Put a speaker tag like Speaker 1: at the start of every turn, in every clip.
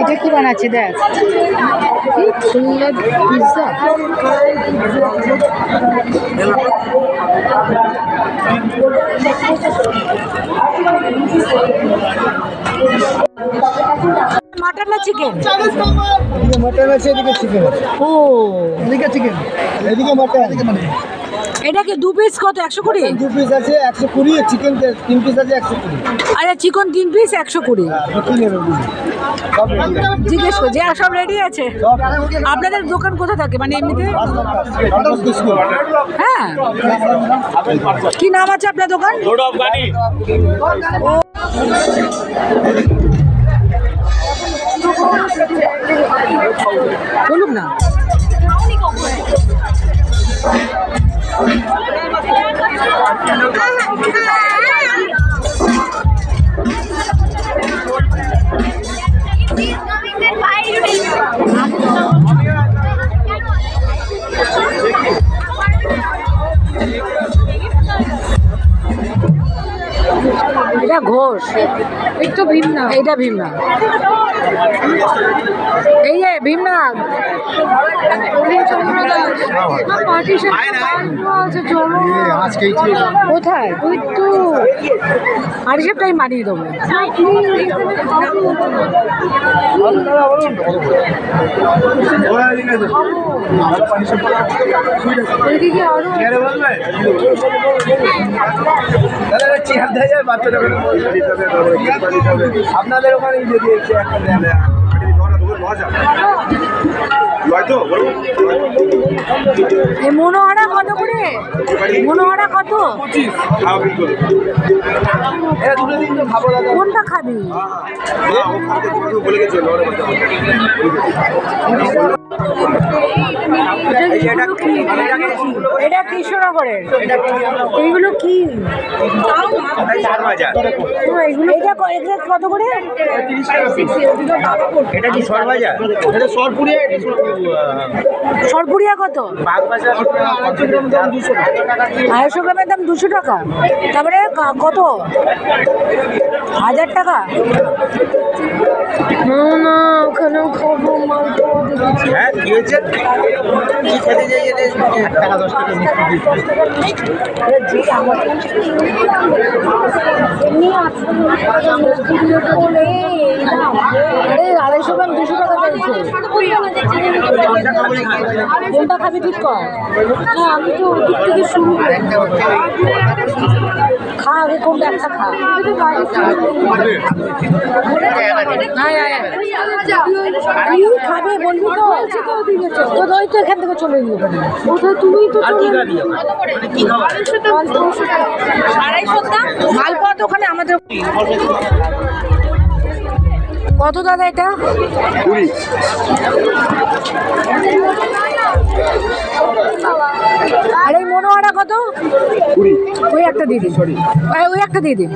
Speaker 1: এটা কি বানাচ্ছে দেখ, কি সুন্দর পিৎজা। মাটন না চিকেন?
Speaker 2: এদিকে মাটন আছে, এদিকে চিকেন আছে।
Speaker 1: ও,
Speaker 2: এদিকে চিকেন, এদিকে মাটন, এদিকে মাটন।
Speaker 1: এটা কি 2 পিস কত? 120?
Speaker 2: 2 পিস আছে 120, চিকেন 3 পিস আছে 120।
Speaker 1: আচ্ছা, চিকেন 3 পিস 120।
Speaker 2: কি নেবে সব রেডি আছে।
Speaker 1: জিজ্ঞেস করছি, সব রেডি আছে। আপনাদের দোকান কোথায় থাকে মানে এমনিতে? হ্যাঁ, কি নাম আছে আপনার দোকান? বলুন না। এটা ঘোষ, একটু ভীমনাথ। এইটা ভীমনাথ, এই যে ভীমনাথ। কোথায় তুই? তো আর হিসেবটাই মানিয়ে দেবো।
Speaker 2: আপনাদের ওখানে
Speaker 1: এই মনোহরা কত করে? মনোহরা কত? কোনটা খাবি? এটা কৃষ্ণনগরের। এইগুলো কি? এইগুলো এটা কত করে?
Speaker 2: এটা কি সরভাজা? এটা সরপুরিয়া।
Speaker 1: সরপুরিয়া কত? 250 গ্রামের দাম 200 টাকা। তারপরে কত? 1000 টাকা? না, ওখানেও খাবো মাংস।
Speaker 2: হ্যাঁ, কি হয়েছে? কি খেতে যাই? 1 টাকা 10 টাকা
Speaker 1: আরে 250 গ্রাম 200 টাকা চাইছে। কোনটা খাবি ঠিক কর। না, আমি তো ওদিক থেকে শুরু করি। খা আগে, কোনটা একটা খা। খাবে বলবি তো? ওই তো এখান থেকে চলে গেল। কোথায় তুমি তো মালপোয়া তো ওখানে আমাদের। কত দাদা এটা?
Speaker 2: 20।
Speaker 1: আর এই মনোহরা কত?
Speaker 2: 20।
Speaker 1: ওই একটা দিয়ে দিন, ওই একটা দিয়ে দিন।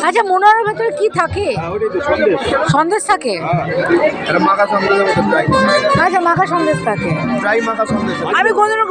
Speaker 1: আচ্ছা, মনোহরার ভেতরে কি থাকে? সন্দেশ থাকে।
Speaker 2: মাখা সন্দেশ।
Speaker 1: আচ্ছা, মাখা সন্দেশ থাকে।
Speaker 2: মাখা সন্দেশ।
Speaker 1: আমি কোনদিনও